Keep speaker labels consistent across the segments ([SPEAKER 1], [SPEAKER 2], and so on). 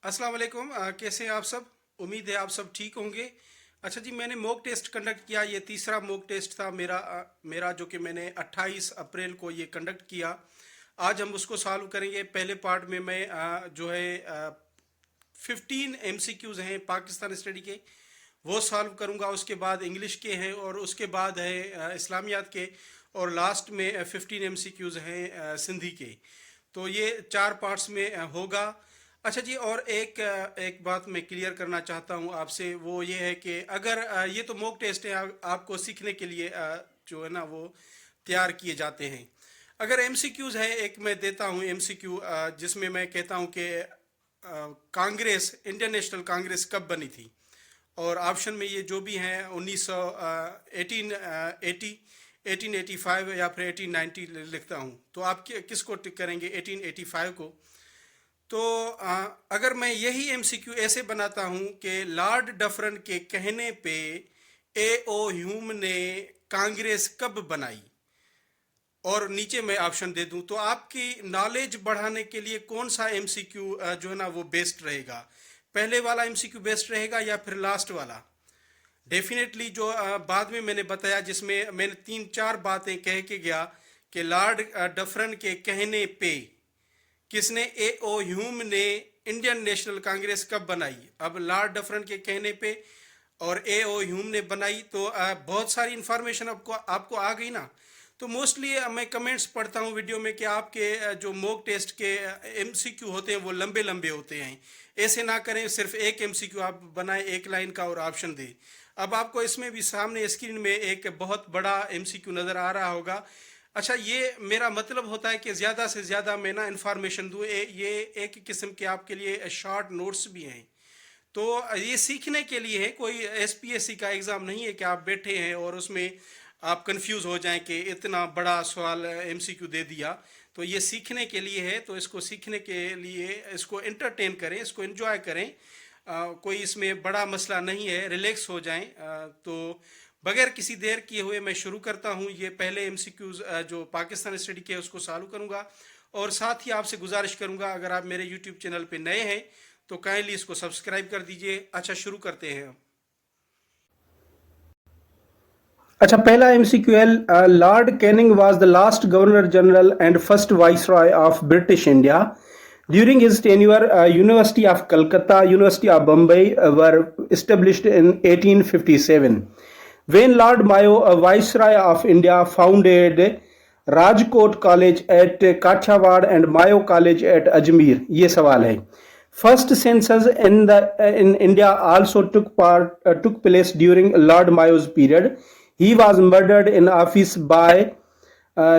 [SPEAKER 1] अस्सलाम वालेकुम। कैसे हैं आप सब? उम्मीद है आप सब ठीक होंगे। अच्छा जी, मैंने मॉक टेस्ट कंडक्ट किया। ये तीसरा मॉक टेस्ट था मेरा जो कि मैंने 28 अप्रैल को ये कंडक्ट किया। आज हम उसको सॉल्व करेंगे। पहले पार्ट में मैं जो है 15 MCQs हैं पाकिस्तान स्टडी के, वो सॉल्व करूंगा। उसके बाद इंग्लिश के हैं और उसके बाद है इस्लामियात के, और लास्ट में 15 MCQs हैं सिंधी के। तो ये 4 पार्ट्स में होगा। अच्छा जी, और एक बात मैं क्लियर करना चाहता हूँ आपसे, वो ये है कि अगर ये तो मॉक टेस्ट है, आपको सीखने के लिए जो है ना वो तैयार किए जाते हैं। अगर MCQs है, एक मैं देता हूँ MCQ जिसमें मैं कहता हूँ कि कांग्रेस, इंडियन नेशनल कांग्रेस कब बनी थी, और ऑप्शन में ये जो भी हैं 1880, 1885 या फिर 1890 लिखता हूँ। तो आप किसको टिक करेंगे? 1885 को। तो अगर मैं यही MCQ ऐसे बनाता हूँ कि लॉर्ड डफरन के कहने पे A.O. ह्यूम ने कांग्रेस कब बनाई, और नीचे मैं ऑप्शन दे दूं, तो आपकी नॉलेज बढ़ाने के लिए कौन सा MCQ जो है ना वो बेस्ट रहेगा? पहले वाला MCQ बेस्ट रहेगा या फिर लास्ट वाला? डेफिनेटली जो बाद में मैंने बताया, जिसमें मैंने 3-4 बातें कह के गया कि लॉर्ड डफरन के कहने पे किसने, A.O. ह्यूम ने इंडियन नेशनल कांग्रेस कब बनाई। अब लॉर्ड डफरन के कहने पे और A.O. ह्यूम ने बनाई, तो बहुत सारी इंफॉर्मेशन आपको आ गई ना। तो मोस्टली मैं कमेंट्स पढ़ता हूँ वीडियो में कि आपके जो मॉक टेस्ट के MCQ होते हैं वो लंबे लंबे होते हैं। ऐसे ना करें, सिर्फ एक MCQ आप बनाएं, एक लाइन का, और ऑप्शन दें। अब आपको इसमें भी सामने स्क्रीन में एक बहुत बड़ा MCQ नज़र आ रहा होगा। अच्छा, ये मेरा मतलब होता है कि ज़्यादा से ज़्यादा मैं ना इन्फॉर्मेशन दूँ। ये एक किस्म के आपके लिए शॉर्ट नोट्स भी हैं। तो ये सीखने के लिए है, कोई SPSC का एग्ज़ाम नहीं है कि आप बैठे हैं और उसमें आप कंफ्यूज हो जाएं कि इतना बड़ा सवाल MCQ दे दिया। तो ये सीखने के लिए है, तो इसको सीखने के लिए इसको एंटरटेन करें, इसको एंजॉय करें। कोई इसमें बड़ा मसला नहीं है, रिलैक्स हो जाएं। तो बगैर किसी देर किए हुए मैं शुरू करता हूं। ये पहले MCQs जो पाकिस्तान स्टडी के उसको सॉल्व करूंगा, और साथ ही आपसे गुजारिश करूंगा, अगर आप मेरे YouTube चैनल पे नए हैं तो काइंडली इसको सब्सक्राइब कर दीजिए। अच्छा, शुरू करते हैं। अच्छा, पहला MCQL, Lord Canning was the last governor general and first viceroy of British India during his tenure. University of Calcutta, university of Bombay were established in 1857 when Lord Mayo, a viceroy of India, founded Rajkot College at Kathiawad and Mayo College at Ajmer। ये सवाल है। First census in India also took place during Lord Mayo's period। He was murdered in office by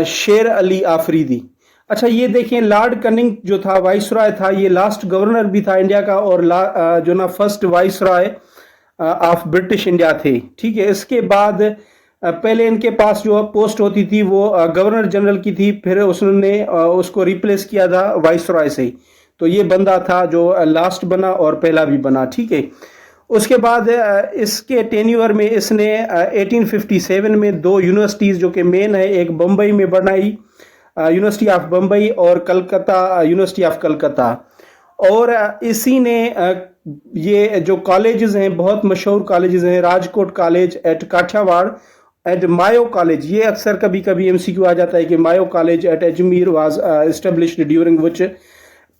[SPEAKER 1] शेर अली आफरीदी। अच्छा, ये देखें, Lord cunning जो था viceroy था, ये लास्ट गवर्नर भी था इंडिया का, और जो ना first viceroy of British India थे। ठीक है, इसके बाद पहले इनके पास जो पोस्ट होती थी वो गवर्नर जनरल की थी, फिर उसने उसको रिप्लेस किया था वाइसरॉय से। तो ये बंदा था जो लास्ट बना और पहला भी बना। ठीक है, उसके बाद इसके टेन्योर में इसने 1857 में 2 यूनिवर्सिटीज़ जो कि मेन है, एक बम्बई में बनाई, यूनिवर्सिटी ऑफ बम्बई, और कलकत्ता, यूनिवर्सिटी ऑफ कलकत्ता। और इसी ने ये जो कॉलेजेस हैं, बहुत मशहूर कॉलेजेस हैं, Rajkot college at Kathiawar and Mayo college. ये अक्सर कभी कभी MCQ आ जाता है कि Mayo college at Ajmer was established during which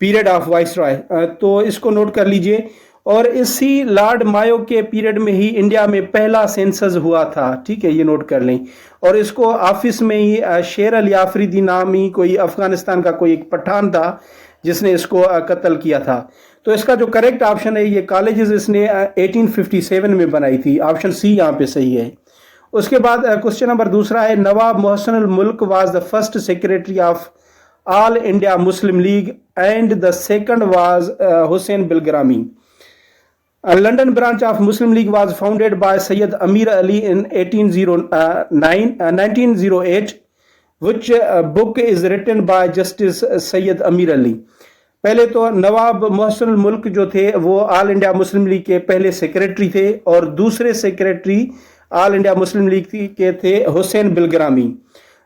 [SPEAKER 1] period of viceroy. तो इसको नोट कर लीजिए। और इसी लॉर्ड मायो के पीरियड में ही इंडिया में पहला सेंसस हुआ था। ठीक है, ये नोट कर लें। और इसको ऑफिस में ही शेर अली आफरीदी नामी कोई अफगानिस्तान का कोई एक पठान था जिसने इसको कत्ल किया था। तो इसका जो करेक्ट ऑप्शन है, ये कॉलेजेस इसने 1857 में बनाई थी। ऑप्शन सी यहाँ पे सही है। उसके बाद क्वेश्चन नंबर दूसरा है, नवाब मोहसिन अल मुल्क was the first secretary of all India Muslim league and the second was Hussain Bilgrami. London branch of Muslim League was founded by Sayyid Amir Ali in 1908, which book is written by Justice Sayyid Amir Ali। पहले तो नवाब मोहसिन मुल्क जो थे वो all India Muslim league के पहले secretary थे, और दूसरे secretary all India Muslim league के थे हुसैन बिलग्रामी।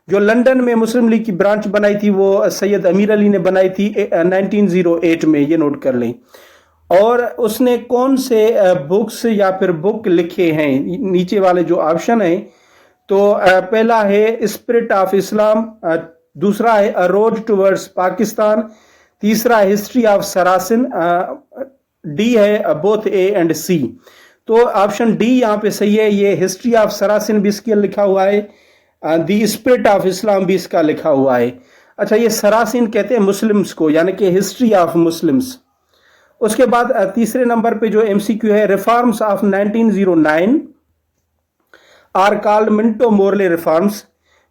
[SPEAKER 1] जो लंदन में मुस्लिम लीग की ब्रांच बनाई थी वो सैयद अमीर अली ने बनाई थी 1908 में, ये नोट कर लें। और उसने कौन से बुक्स या फिर बुक लिखे हैं, नीचे वाले जो ऑप्शन है। तो पहला है स्पिरिट ऑफ इस्लाम, दूसरा है अ रोड टुवर्ड्स पाकिस्तान, तीसरा हिस्ट्री ऑफ सरासिन, डी है बोथ ए एंड सी। तो ऑप्शन डी यहाँ पे सही है, ये हिस्ट्री ऑफ सरासिन भी इसके लिखा हुआ है, दी स्पिरिट ऑफ इस्लाम भी इसका लिखा हुआ है। अच्छा, ये सरासिन कहते हैं मुस्लिम्स को, यानी कि हिस्ट्री ऑफ मुस्लिम्स। उसके बाद तीसरे नंबर पे जो एमसीक्यू है, reforms of 1909 are called Minto Morley reforms.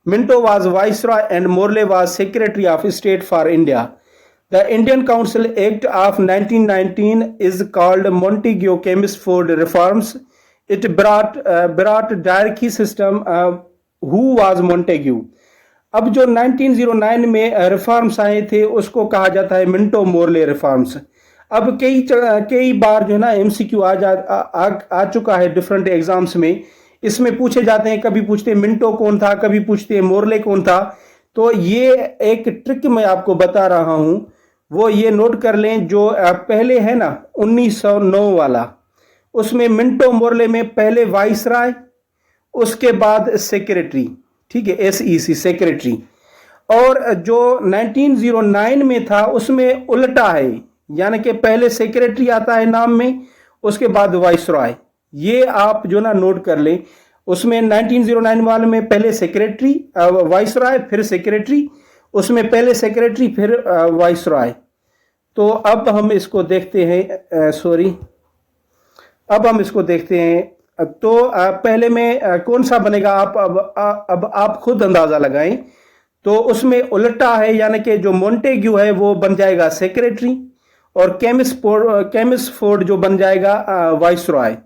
[SPEAKER 1] Minto was viceroy and Morley was secretary of state for India. The Indian Council Act of 1919 is called Montagu Chelmsford Reforms. It brought diarchy system. Who was Montagu? अब जो 1909 में reforms आए थे उसको कहा जाता है Minto Morley reforms. अब कई बार जो है ना एमसीक्यू आ चुका है डिफरेंट एग्जाम्स में, इसमें पूछे जाते हैं, कभी पूछते हैं मिंटो कौन था, कभी पूछते हैं मोरले कौन था। तो ये एक ट्रिक मैं आपको बता रहा हूं, वो ये नोट कर लें। जो पहले है ना 1909 वाला, उसमें मिंटो मोरले में पहले वाइसराय, उसके बाद सेक्रेटरी, ठीक है, एसईसी सेक्रेटरी। और जो 1909 में था उसमें उल्टा है, यानी कि पहले सेक्रेटरी आता है नाम में, उसके बाद वाइसराय। ये आप जो ना नोट कर लें। उसमें 1909 वाले में पहले सेक्रेटरी वाइसराय, फिर सेक्रेटरी, उसमें पहले सेक्रेटरी फिर वाइसराय। तो अब हम इसको देखते हैं, अब हम इसको देखते हैं। तो पहले में कौन सा बनेगा, अब आप खुद अंदाजा लगाएं। तो उसमें उल्टा है, यानी कि जो मोंटेग्यू है वो बन जाएगा सेक्रेटरी, और केमिसफोर्ड जो बन जाएगा वाइसरॉय।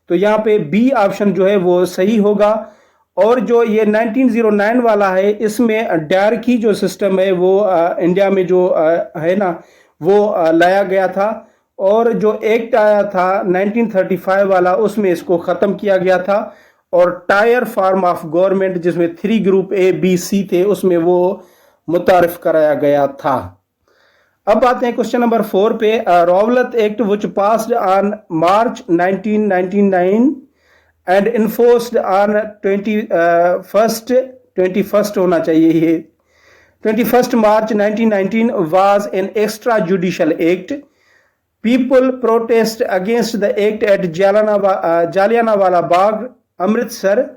[SPEAKER 1] तो यहाँ पे बी ऑप्शन जो है वो सही होगा। और जो ये 1909 वाला है, इसमें डायरकी जो सिस्टम है वो इंडिया में जो है ना वो लाया गया था। और जो एक्ट आया था 1935 वाला, उसमें इसको ख़त्म किया गया था। और टायर फॉर्म ऑफ गवर्नमेंट, जिसमें 3 ग्रुप ए बी सी थे, उसमें वो मुतारिफ कराया गया था। अब आते हैं क्वेश्चन नंबर 4 पे। Rowlatt act which passed on March 1999 and enforced on 21st होना चाहिए, ये 21st March 1919 was an extrajudicial act. People protest against the act at Jallianwala Bagh, Amritsar.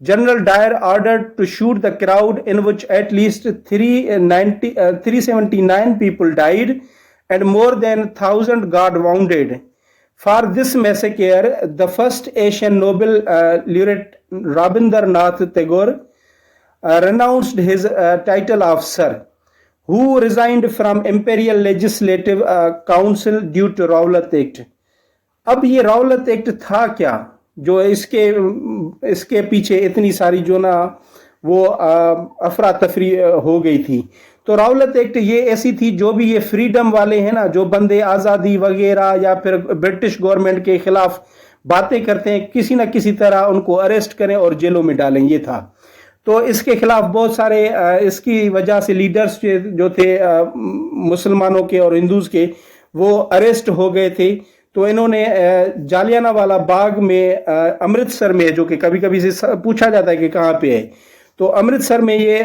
[SPEAKER 1] General Dyer ordered to shoot the crowd, in which at least 379 people died and more than 1,000 got wounded. For this massacre, the first Asian Nobel laureate Rabindranath Tagore renounced his title of Sir, who resigned from Imperial Legislative Council due to Rowlatt Act. अब ये रौलत act था क्या, जो इसके पीछे इतनी सारी जो ना वो अफरा तफरी हो गई थी। तो रौलत एक्ट ये ऐसी थी, जो भी ये फ्रीडम वाले हैं ना, जो बंदे आज़ादी वगैरह या फिर ब्रिटिश गवर्नमेंट के खिलाफ बातें करते हैं, किसी ना किसी तरह उनको अरेस्ट करें और जेलों में डालें, ये था। तो इसके खिलाफ बहुत सारे इसकी वजह से लीडर्स जो थे मुसलमानों के और हिंदूज के, वो अरेस्ट हो गए थे। तो इन्होंने जालियानवाला बाग में अमृतसर में, जो कि कभी कभी से पूछा जाता है कि कहाँ पे है, तो अमृतसर में ये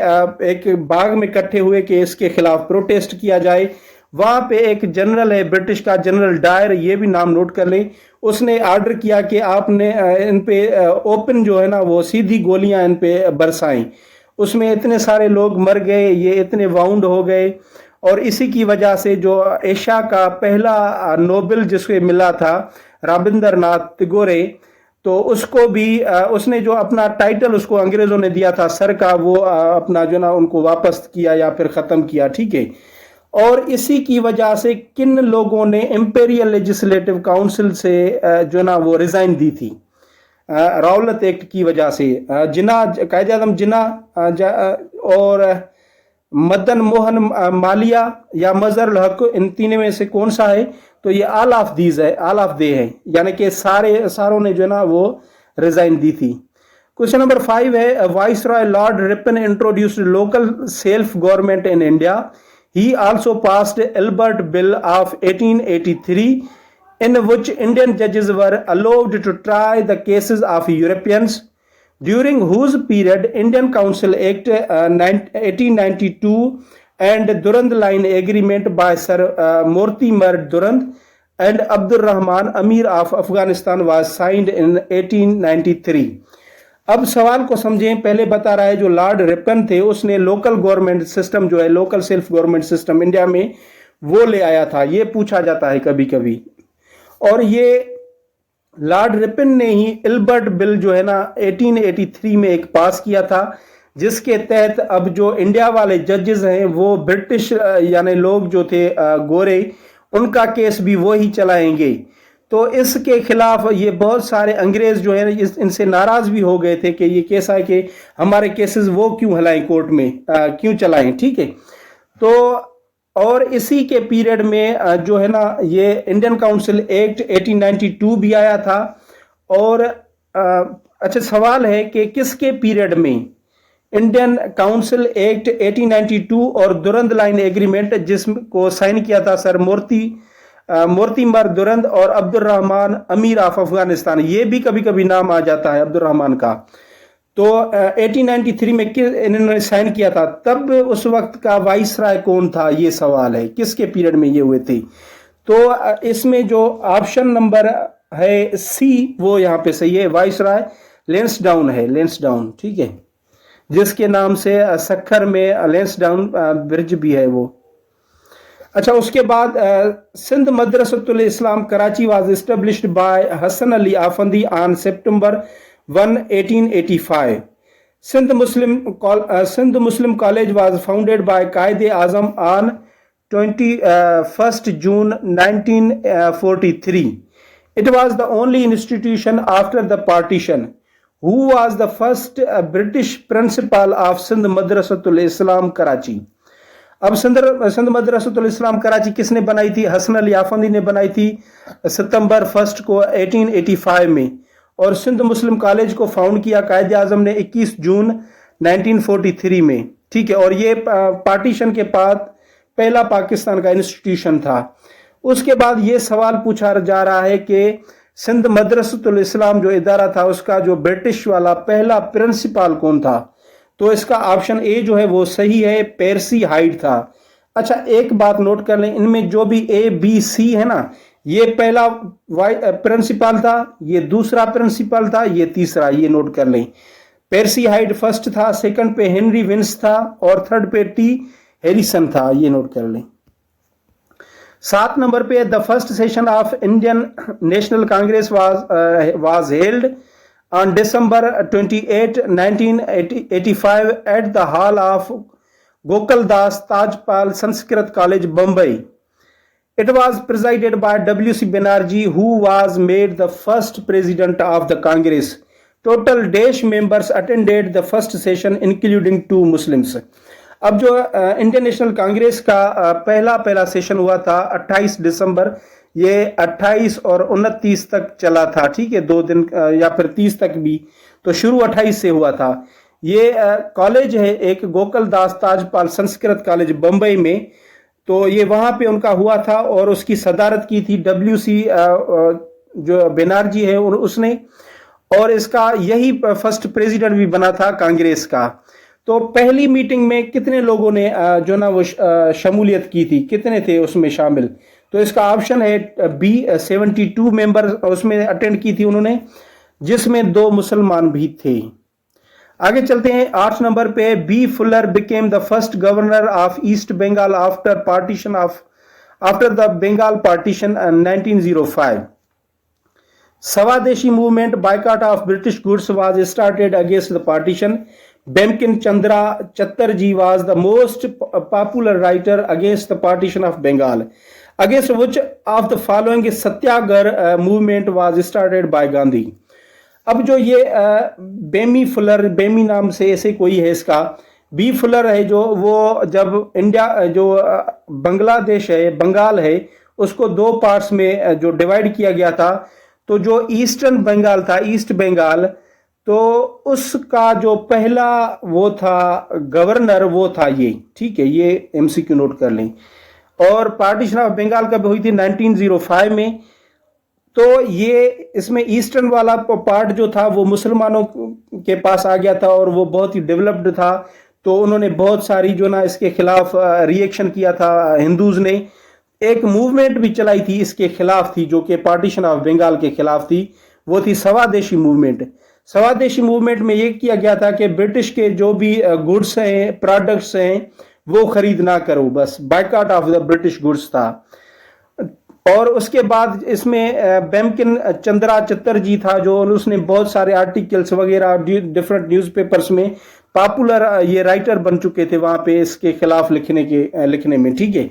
[SPEAKER 1] एक बाग में इकट्ठे हुए कि इसके खिलाफ प्रोटेस्ट किया जाए। वहाँ पे एक जनरल है ब्रिटिश का, जनरल डायर, ये भी नाम नोट कर लें। उसने ऑर्डर किया कि आपने इन पे ओपन जो है ना वो सीधी गोलियां इन पे बरसाएं। उसमें इतने सारे लोग मर गए, ये इतने वाउंड हो गए। और इसी की वजह से जो एशिया का पहला नोबेल जिसको मिला था, रविंद्रनाथ टैगोर, तो उसको भी उसने जो अपना टाइटल उसको अंग्रेजों ने दिया था सर का, वो अपना जो ना उनको वापस किया या फिर ख़त्म किया, ठीक है। और इसी की वजह से किन लोगों ने इंपीरियल लेजिस्लेटिव काउंसिल से जो ना वो रिजाइन दी थी, रौलत एक्ट की वजह से। जिना, कायदे आज़म जिना और मदन मोहन मालिया या मजहर हक, इन तीनों में से कौन सा है? तो ये ऑल ऑफ दीज है, ऑल ऑफ दे है, यानी कि सारों ने जो ना वो रिजाइन दी थी। क्वेश्चन नंबर 5 है, viceroy Lord Ripon introduced local self government in India. He also passed Albert Bill of 1883. in which Indian judges were allowed to try the cases of Europeans, during whose period Indian Council Act 1892 and Durand Line Agreement by Sir Mortimer Durand and Abdur Rahman Amir of Afghanistan was signed in 1893. अब सवाल को समझें, पहले बता रहा है जो Lord Ripon थे उसने लोकल गवर्नमेंट सिस्टम जो है, local self government system India में वो ले आया था, ये पूछा जाता है कभी कभी। और ये लॉर्ड रिपन ने ही इल्बर्ट बिल जो है ना 1883 में एक पास किया था, जिसके तहत अब जो इंडिया वाले जजेस हैं वो ब्रिटिश यानी लोग जो थे गोरे, उनका केस भी वो ही चलाएंगे। तो इसके खिलाफ ये बहुत सारे अंग्रेज जो है इनसे नाराज भी हो गए थे कि ये केस है कि हमारे केसेस वो क्यों हलाएं कोर्ट में, क्यों चलाएं, ठीक है। तो और इसी के पीरियड में जो है ना ये इंडियन काउंसिल एक्ट 1892 भी आया था। और अच्छा सवाल है कि किसके पीरियड में इंडियन काउंसिल एक्ट 1892 और दुरंद लाइन एग्रीमेंट जिसको साइन किया था सर मोर्तिमर दुरंद और अब्दुल रहमान अमीर ऑफ अफगानिस्तान, ये भी कभी कभी नाम आ जाता है अब्दुल रहमान का। तो 1893 में इन्होंने साइन किया था, तब उस वक्त का वाइसराय कौन था, ये सवाल है किसके पीरियड में ये हुए थे। तो इसमें जो ऑप्शन नंबर है सी वो यहाँ पे सही है, वाइसराय लेंसडाउन है, लेंसडाउन, ठीक है, जिसके नाम से सक्खर में लेंसडाउन ब्रिज भी है वो। अच्छा उसके बाद Sindh Madrasatul Islam Karachi was established by Hassan Ali Effendi on September 1, 1885. Sindh Muslim College was founded by Quaid-e-Azam on 21st June 1943. It was the only institution after the partition who was the first British principal of Sindh Madrasatul Islam Karachi. अब सिंध मदरसतुल इस्लाम कराची किसने बनाई थी? हसन अली आफंदी ने बनाई थी सितंबर 1 को 1885 में। और सिंध मुस्लिम कॉलेज को फाउंड किया कायद आजम ने 21 जून 1943 में, ठीक है। और ये पार्टीशन के बाद पहला पाकिस्तान का इंस्टीट्यूशन था। उसके बाद ये सवाल पूछा जा रहा है कि सिंध मदरसतुल इस्लाम जो इदारा था उसका जो ब्रिटिश वाला पहला प्रिंसिपल कौन था? तो इसका ऑप्शन ए जो है वो सही है, पेर्सी हाइड था। अच्छा एक बात नोट कर लें, इनमें जो भी ए बी सी है ना, ये पहला प्रिंसिपल था, ये दूसरा प्रिंसिपल था, ये तीसरा, ये नोट कर लें। पेर्सी हाइड फर्स्ट था, सेकंड पे हेनरी विंस था और थर्ड पे टी हैरिसन था, ये नोट कर लें। 7 नंबर पे the first session of Indian national Congress was held on December 28, 1985 at the hall of Gokul Das Tajpal Sanskrit College, Bombay. It was presided by W.C. Banerjee, who was made the first president of the Congress. Total dash members attended the first session including 2 Muslims. अब जो Indian national Congress का पहला session हुआ था 28 दिसंबर, ये 28 और 29 तक चला था, ठीक है, 2 दिन या फिर 30 तक भी, तो शुरू 28 से हुआ था। ये कॉलेज है एक गोकुल दास ताजपाल संस्कृत कॉलेज बम्बई में, तो ये वहाँ पे उनका हुआ था और उसकी सदारत की थी WC जो बनर्जी है उसने, और इसका यही फर्स्ट प्रेसिडेंट भी बना था कांग्रेस का। तो पहली मीटिंग में कितने लोगों ने जो ना वो शमूलियत की थी, कितने थे उसमें शामिल? तो इसका ऑप्शन है बी, 72 मेंबर उसमें अटेंड की थी उन्होंने, जिसमें 2 मुसलमान भी थे। आगे चलते हैं 8 नंबर पे, B Fuller became the first governor of East Bengal after the Bengal partition 1905. Swadeshi movement boycott of British goods was started against the partition. Bankim Chandra Chatterjee was the most popular writer against the partition of Bengal. Against which of the following Satyagraha movement was started by Gandhi? अब जो ये बेमी Fuller, बेमी नाम से ऐसे कोई है इसका, B Fuller है जो वो जब इंडिया जो बांग्लादेश है, बंगाल है, उसको 2 पार्ट्स में जो डिवाइड किया गया था, तो जो ईस्टर्न बंगाल था, ईस्ट बंगाल, तो उसका जो पहला वो था गवर्नर, वो था ये, ठीक है, ये MCQ नोट कर लें। और पार्टीशन ऑफ बंगाल कब हुई थी? 1905 में। तो ये इसमें ईस्टर्न वाला पार्ट जो था वो मुसलमानों के पास आ गया था और वो बहुत ही डेवलप्ड था, तो उन्होंने बहुत सारी जो ना इसके खिलाफ रिएक्शन किया था। हिंदूज ने एक मूवमेंट भी चलाई थी इसके खिलाफ थी, जो कि पार्टीशन ऑफ बंगाल के खिलाफ थी, वो थी स्वदेशी मूवमेंट। स्वदेशी मूवमेंट में ये किया गया था कि ब्रिटिश के जो भी गुड्स हैं, प्रोडक्ट्स हैं, वो खरीद ना करो, बस boycott of the British goods था। और उसके बाद इसमें बेम्किन चंद्रा चटर्जी था, जो उसने बहुत सारे आर्टिकल्स वगैरह डिफरेंट न्यूज़पेपर्स में पॉपुलर ये राइटर बन चुके थे वहां पे इसके खिलाफ लिखने में, ठीक है।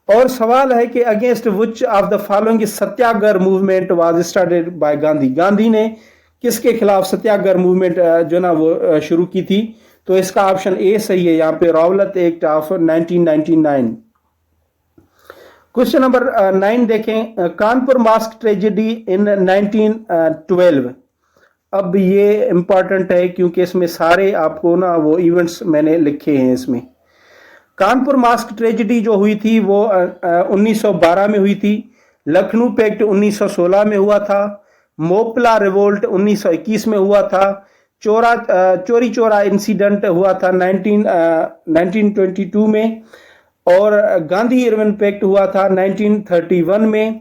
[SPEAKER 1] और सवाल है कि against which of the following Satyagraha movement was started by Gandhi. Gandhi ने किसके खिलाफ सत्याग्रह मूवमेंट जो ना वो शुरू की थी? तो इसका ऑप्शन ए सही है यहाँ पे, Rowlatt act of 1999। Question number 9 देखें, कानपुर मास्क ट्रेजेडी इन 1912। अब ये इंपॉर्टेंट है क्योंकि इसमें सारे आपको ना वो इवेंट्स मैंने लिखे हैं इसमें। कानपुर मास्क ट्रेजेडी जो हुई थी वो 1912 में हुई थी। लखनऊ पैक्ट 1916 में हुआ था। मोपला रिवोल्ट 1921 में हुआ था। चोरी चोरा इंसिडेंट हुआ था 1922 में। और गांधी इरविन पैक्ट हुआ था 1931 में।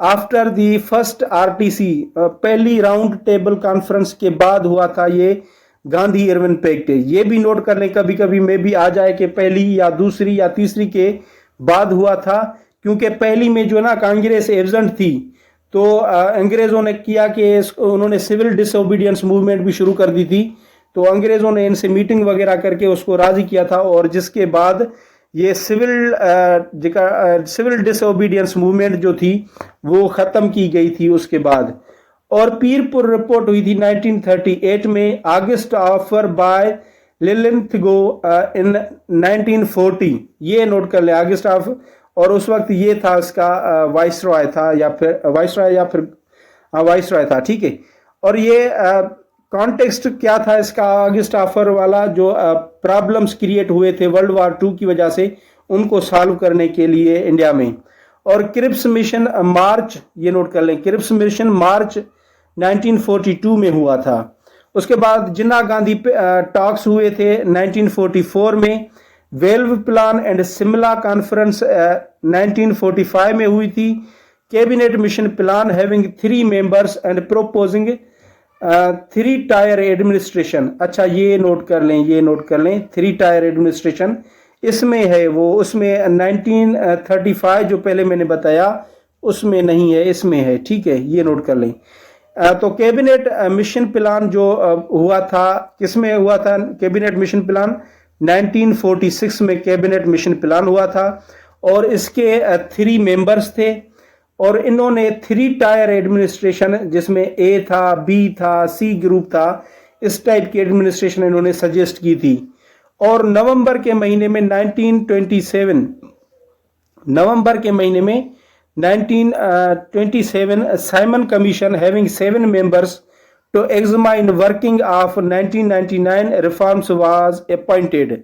[SPEAKER 1] आफ्टर दी फर्स्ट आरटीसी, पहली राउंड टेबल कॉन्फ्रेंस के बाद हुआ था ये गांधी इरविन पैक्ट। ये भी नोट कर लें, कभी कभी में भी आ जाए कि पहली या दूसरी या तीसरी के बाद हुआ था, क्योंकि पहली में जो ना कांग्रेस एब्सेंट थी, तो अंग्रेजों ने किया कि उन्होंने सिविल डिसओबीडियंस मूवमेंट भी शुरू कर दी थी। तो अंग्रेजों ने इनसे मीटिंग वगैरह करके उसको राजी किया था, और जिसके बाद ये सिविल डिसओबीडियंस मूवमेंट जो थी वो खत्म की गई थी उसके बाद। और पीरपुर रिपोर्ट हुई थी 1938 में। अगस्त ऑफर बाय लिलिंथगो इन 1940, ये नोट कर ले, अगस्त ऑफ। और उस वक्त ये था इसका वाइसरॉय था, या फिर वाइसरॉय था, ठीक है। और ये कॉन्टेक्स्ट क्या था इसका? अगस्त ऑफर वाला जो प्रॉब्लम्स क्रिएट हुए थे वर्ल्ड वॉर 2 की वजह से, उनको सॉल्व करने के लिए इंडिया में। और क्रिप्स मिशन मार्च, ये नोट कर लें, क्रिप्स मिशन मार्च 1942 में हुआ था। उसके बाद जिन्ना गांधी टॉक्स हुए थे 1944 में। Valve plan and Shimla conference 1945 में हुई थी। Cabinet mission plan having 3 members and प्रोपोजिंग 3 tyre administration. अच्छा, ये नोट कर लें, 3 टायर एडमिनिस्ट्रेशन इसमें है, वो उसमें 1935 जो पहले मैंने बताया उसमें नहीं है, इसमें है, ठीक है, ये नोट कर लें। तो कैबिनेट मिशन प्लान जो हुआ था, किसमें हुआ था कैबिनेट मिशन प्लान? 1946 में कैबिनेट मिशन प्लान हुआ था, और इसके 3 मेंबर्स थे। और इन्होंने 3 टायर एडमिनिस्ट्रेशन, जिसमें ए था, बी था, सी ग्रुप था, इस टाइप की एडमिनिस्ट्रेशन इन्होंने सजेस्ट की थी। और नवंबर के महीने में 1927 Simon commission having 7 members to examine working of 1999 reforms was appointed.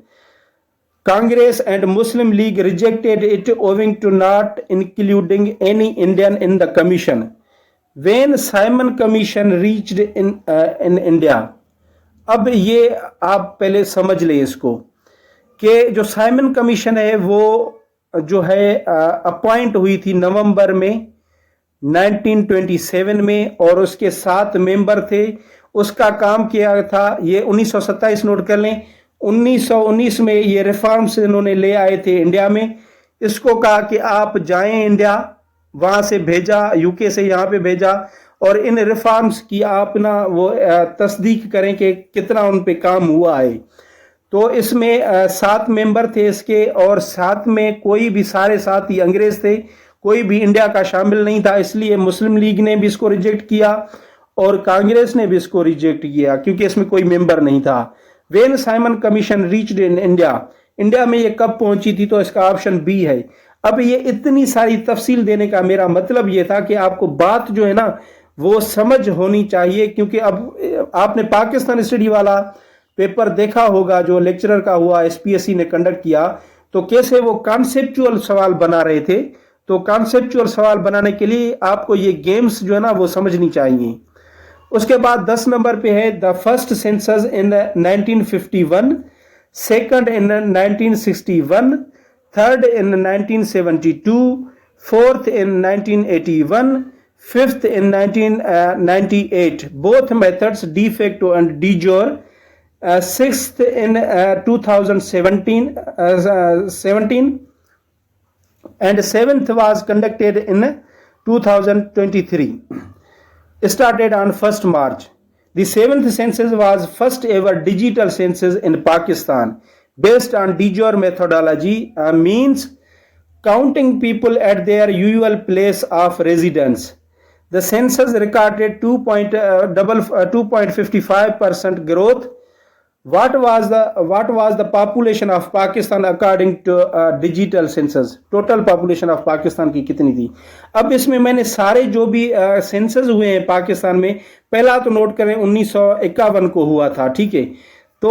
[SPEAKER 1] Congress and Muslim League rejected it owing to not including any Indian in the commission. When Simon Commission reached in India, अब ये आप पहले समझ लें इसको कि जो Simon commission है वो जो है अपॉइंट हुई थी नवंबर में 1927 में, और उसके 7 मेंबर थे। उसका काम किया था ये 1927, नोट कर लें, 1919 में ये रिफॉर्म्स इन्होंने ले आए थे इंडिया में। इसको कहा कि आप जाएं इंडिया, वहां से भेजा, यूके से यहाँ पे भेजा, और इन रिफॉर्म्स की आप ना वो तस्दीक करें कि कितना उन पे काम हुआ है। तो इसमें 7 मेंबर थे इसके, और 7 में कोई भी, सारे 7 ही अंग्रेज थे, कोई भी इंडिया का शामिल नहीं था। इसलिए मुस्लिम लीग ने भी इसको रिजेक्ट किया और कांग्रेस ने भी इसको रिजेक्ट किया, क्योंकि इसमें कोई मेंबर नहीं था। When Simon commission reached in India, India में ये कब पहुंची थी? तो इसका ऑप्शन बी है। अब ये इतनी सारी तफसील देने का मेरा मतलब ये था कि आपको बात जो है ना वो समझ होनी चाहिए, क्योंकि अब आपने पाकिस्तान स्टडी वाला पेपर देखा होगा जो लेक्चरर का हुआ, एसपीएससी ने कंडक्ट किया, तो कैसे वो कॉन्सेप्चुअल सवाल बना रहे थे। तो कॉन्सेप्चुअल सवाल बनाने के लिए आपको ये गेम्स जो है ना वो समझनी चाहिए। उसके बाद 10 नंबर पे है the first census in 1951, second in 1961, third in 1972, fourth in 1981, fifth in 1998, both methods de facto and de jure, sixth in 2017, and seventh was conducted in 2023, started on 1st March. The seventh census was first ever digital census in Pakistan based on de jure methodology, means counting people at their usual place of residence. The census recorded 2.55% growth. What was the population of Pakistan according to digital census? Total population of Pakistan की कितनी थी? अब इसमें मैंने सारे जो भी census हुए हैं पाकिस्तान में, पहला तो नोट करें 1951 को हुआ था, ठीक है। तो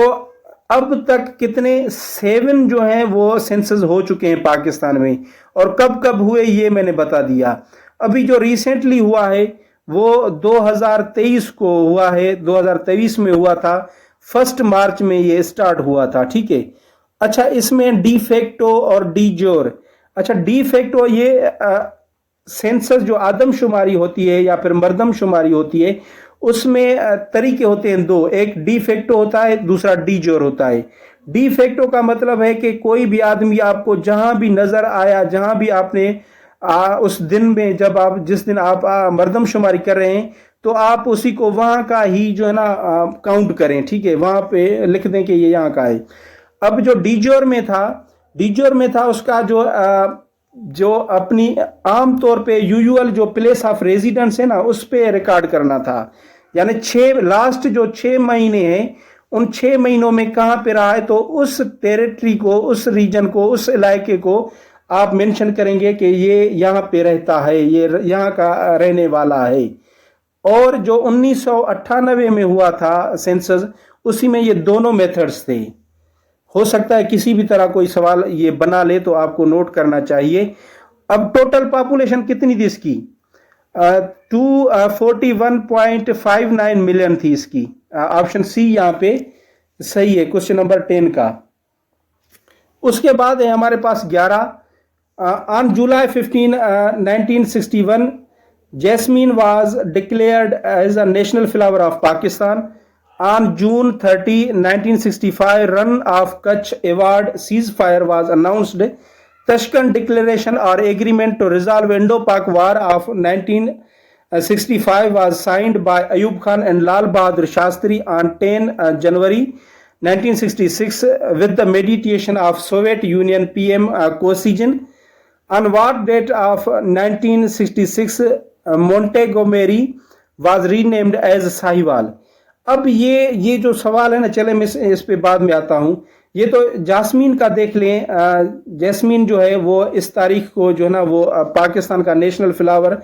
[SPEAKER 1] अब तक कितने 7 जो हैं वो सेंसस हो चुके हैं पाकिस्तान में, और कब कब हुए ये मैंने बता दिया। अभी जो रिसेंटली हुआ है वो 2023 को हुआ है, 2023 में हुआ था, 1 मार्च में ये स्टार्ट हुआ था, ठीक है। अच्छा, इसमें डी फैक्टो और डी जोर। अच्छा, डी फैक्टो ये सेंसस जो आदमशुमारी होती है या फिर मर्दमशुमारी होती है, उसमें तरीके होते हैं दो, एक डी फैक्टो होता है, दूसरा डी जोर होता है। डी फैक्टो का मतलब है कि कोई भी आदमी आपको जहां भी नजर आया, जहां भी आपने उस दिन में जब आप जिस दिन आप मर्दमशुमारी कर रहे हैं तो आप उसी को वहां का ही जो है ना काउंट करें, ठीक है, वहां पे लिख दें कि ये यहाँ का है। अब जो डीजोर में था उसका जो अपनी आम तौर पे यूजुअल जो प्लेस ऑफ रेजिडेंस है ना उस पे रिकॉर्ड करना था, यानी लास्ट जो 6 महीने हैं उन 6 महीनों में कहाँ पे रहा है, तो उस टेरिटरी को, उस रीजन को, उस इलाके को आप मेंशन करेंगे कि ये यहाँ पे रहता है, ये यहाँ का रहने वाला है। और जो 1998 में हुआ था सेंसस, उसी में ये दोनों मेथड्स थे। हो सकता है किसी भी तरह कोई सवाल ये बना ले तो आपको नोट करना चाहिए। अब टोटल पॉपुलेशन कितनी थी इसकी? 241.59 मिलियन थी इसकी। ऑप्शन सी यहाँ पे सही है, क्वेश्चन नंबर 10 का। उसके बाद है हमारे पास 11, on July 15, 1961 Jasmine was declared as a national flower of Pakistan. On June 30, 1965, Run of Kutch Award ceasefire was announced. Tashkent Declaration or Agreement to Resolve Indo-Pak War of 1965 was signed by Ayub Khan and Lal Bahadur Shastri on 10 January 1966 with the mediation of Soviet Union PM Kosygin. On what date of 1966 Montgomery was renamed as Sahiwal? अब ये जो सवाल है ना, चले मैं इस पे बाद में आता हूँ। ये तो जास्मीन का देख लें। जैस्मीन जो है वो इस तारीख को जो है ना वो पाकिस्तान का नेशनल फ्लावर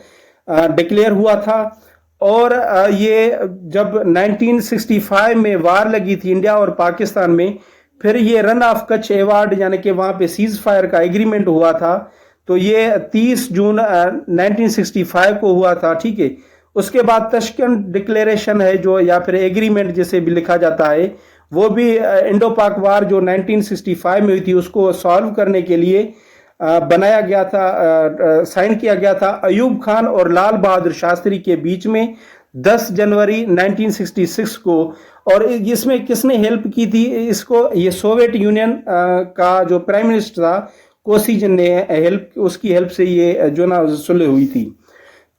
[SPEAKER 1] डिक्लेयर हुआ था, और ये जब 1965 में वार लगी थी इंडिया और पाकिस्तान में, फिर ये रन ऑफ कच्छ अवार्ड यानी कि वहाँ पे सीज फायर का एग्रीमेंट हुआ था, तो ये 30 जून 1965 को हुआ था, ठीक है। उसके बाद तशकंद डिक्लेरेशन है जो, या फिर एग्रीमेंट जिसे भी लिखा जाता है, वो भी इंडो पाक वार जो 1965 में हुई थी उसको सॉल्व करने के लिए बनाया गया था, साइन किया गया था अयूब खान और लाल बहादुर शास्त्री के बीच में 10 जनवरी 1966 को। और इसमें किसने हेल्प की थी इसको? ये सोवियत यूनियन का जो प्राइम मिनिस्टर था कोसिजिन ने उसकी हेल्प से ये जो ना सुलह हुई थी।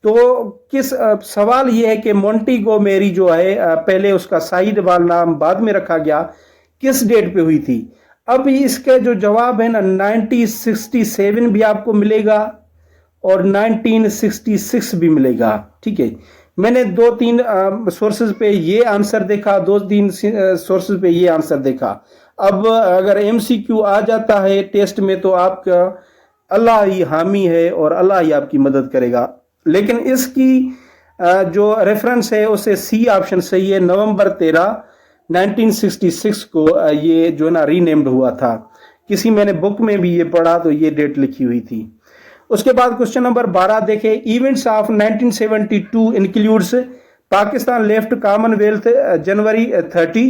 [SPEAKER 1] तो सवाल ये है कि मोंटेगोमेरी जो है पहले उसका साहिवाल नाम बाद में रखा गया, किस डेट पे हुई थी? अब इसका जो जवाब है ना 1967 भी आपको मिलेगा और 1966 भी मिलेगा, ठीक है। मैंने 2-3 सोर्सेज पे ये आंसर देखा, 2-3 सोर्सेज पे ये आंसर देखा। अब अगर एमसीक्यू आ जाता है टेस्ट में तो आपका अल्लाह ही हामी है और अल्लाह ही आपकी मदद करेगा। लेकिन इसकी जो रेफरेंस है उसे सी ऑप्शन सही है। नवंबर 13, 1966 को ये जो ना रीनेम्ड हुआ था। किसी मैंने बुक में भी ये पढ़ा तो ये डेट लिखी हुई थी। उसके बाद क्वेश्चन नंबर 12 देखें, events of 1972 includes Pakistan left commonwealth January 30,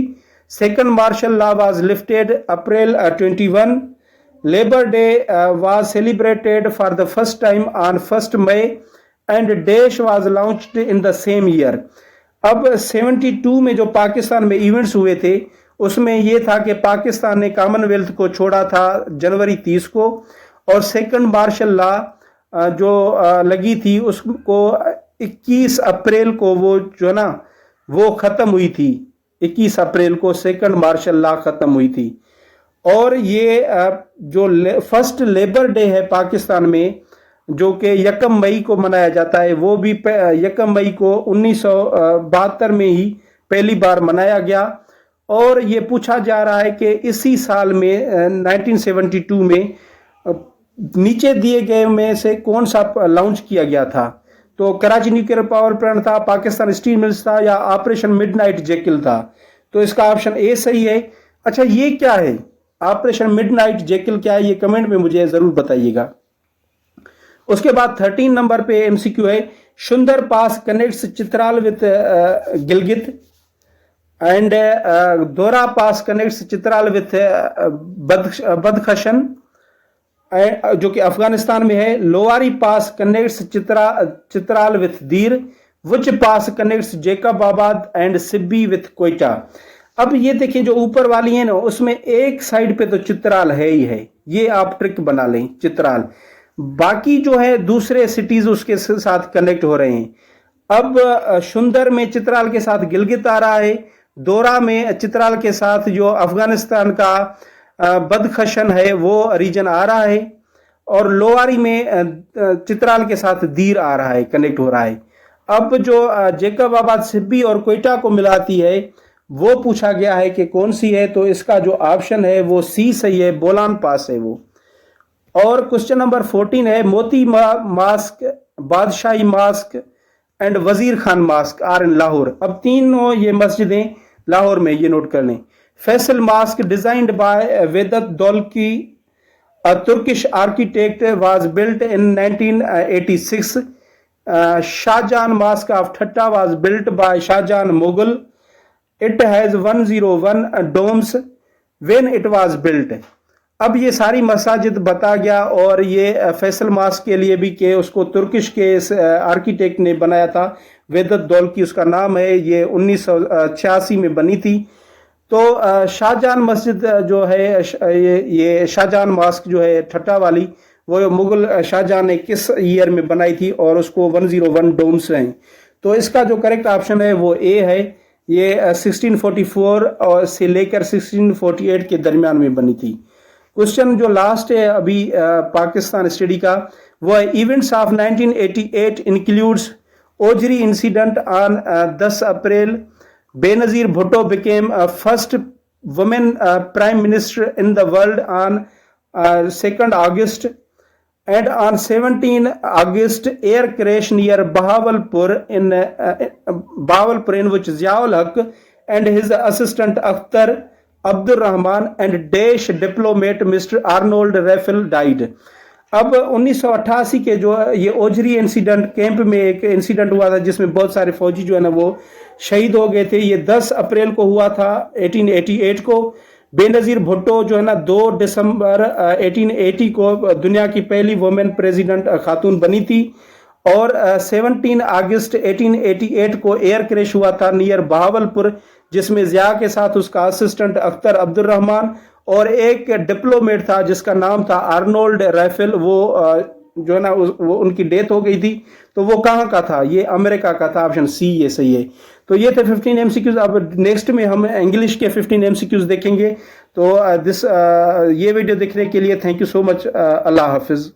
[SPEAKER 1] second martial law was lifted April 21, labour day was celebrated for the first time on 1 May and dash was launched in the same year. अब 72 में जो पाकिस्तान में events हुए थे उसमें यह था कि पाकिस्तान ने कॉमनवेल्थ को छोड़ा था जनवरी 30 को, और सेकंड मार्शल लॉ जो लगी थी उसको 21 अप्रैल को वो जो ना वो ख़त्म हुई थी। 21 अप्रैल को सेकंड मार्शल लॉ ख़त्म हुई थी। और ये जो फर्स्ट लेबर डे है पाकिस्तान में जो कि 1 मई को मनाया जाता है, वो भी 1 मई को 1972 में ही पहली बार मनाया गया। और ये पूछा जा रहा है कि इसी साल में 1972 में नीचे दिए गए में से कौन सा लॉन्च किया गया था। तो कराची न्यूक्लियर पावर प्लांट था, पाकिस्तान स्टील मिल्स था, या ऑपरेशन मिडनाइट जेकिल था। तो इसका ऑप्शन ए सही है। अच्छा, ये क्या है ऑपरेशन मिडनाइट जेकिल, क्या है ये कमेंट में मुझे जरूर बताइएगा। उसके बाद 13 नंबर पे एमसीक्यू है, Shandur pass connects Chitral with Gilgit and Dorah pass connects Chitral with Badakhshan जो कि अफगानिस्तान में है। Lowari pass connects Chitral with Dir, which pass connects Jacobabad and Sibi with Quetta. अब ये देखिए जो ऊपर वाली है ना उसमें एक साइड पे तो चित्राल है ही है, ये आप ट्रिक बना लें चित्राल, बाकी जो है दूसरे सिटीज उसके साथ कनेक्ट हो रहे हैं। अब शुंदर में चित्राल के साथ गिलगित आ रहा है, दोरा में चित्राल के साथ जो अफगानिस्तान का बदखशन है वो रीजन आ रहा है, और लोवारी में चित्राल के साथ दीर आ रहा है, कनेक्ट हो रहा है। अब जो जेकबाबाद सिब्बी और कोयटा को मिलाती है वो पूछा गया है कि कौन सी है, तो इसका जो ऑप्शन है वो सी सही है, बोलान पास है वो। और क्वेश्चन नंबर 14 है, मोती mask, Badshahi mosque and Wazir Khan mosque are in Lahore. अब तीनों ये मस्जिदें लाहौर में, ये नोट कर लें। Faisal mosque designed by Vedat Dalokay, a Turkish architect, was built in 1986. Shahjahan Mosque of Thatta was built by Shahjahan Mughal. It has 101 domes when it was built. अब ये सारी मसाजिद बता गया, और ये फैसल मास्क के लिए भी कि उसको तुर्किश के आर्किटेक्ट ने बनाया था, वेदत दौलकी उसका नाम है, ये 1986 में बनी थी। तो शाहजहां मस्जिद जो है ये शाहजहां मास्क जो है ठट्टा वाली, वो मुगल शाहजहां ने किस ईयर में बनाई थी, और उसको 101 डोम्स हैं। तो इसका जो करेक्ट ऑप्शन है वो ए है, ये 1644 और से लेकर 1648 के दरमियान में बनी थी। क्वेश्चन जो लास्ट है अभी पाकिस्तान स्टडी का, वो है events of 1988 includes Ojhri incident on 10 April, Benazir Bhutto became first woman prime minister in the world on 2nd August, and on 17 August air crash near Bahawalpur in which Ziaul Haq and his assistant Akhtar Abdur Rahman and Daesh diplomat Mr. Arnold Raffel died. अब 1988 के जो ये Ojri incident camp में एक incident हुआ था जिसमें बहुत सारे फौजी जो है ना वो शहीद हो गए थे। ये 10 अप्रैल को हुआ था 1888 को। बेनज़ीर भुट्टो जो है ना 2 दिसंबर 1880 को दुनिया की पहली वुमेन प्रेसिडेंट खातून बनी थी, और 17 अगस्त 1888 को एयर क्रैश हुआ था नियर बहावलपुर, जिसमें जिया के साथ उसका असिस्टेंट अख्तर अब्दुल रहमान और एक डिप्लोमेट था जिसका नाम था आर्नोल्ड राइफल, वो जो है ना वो उनकी डेथ हो गई थी। तो वो कहाँ का था? ये अमेरिका का था। ऑप्शन सी ये सही है। तो ये थे 15 एमसीक्यूज। अब नेक्स्ट में हम इंग्लिश के 15 एमसीक्यूज देखेंगे। तो ये वीडियो देखने के लिए thank you so much. Allah Hafiz.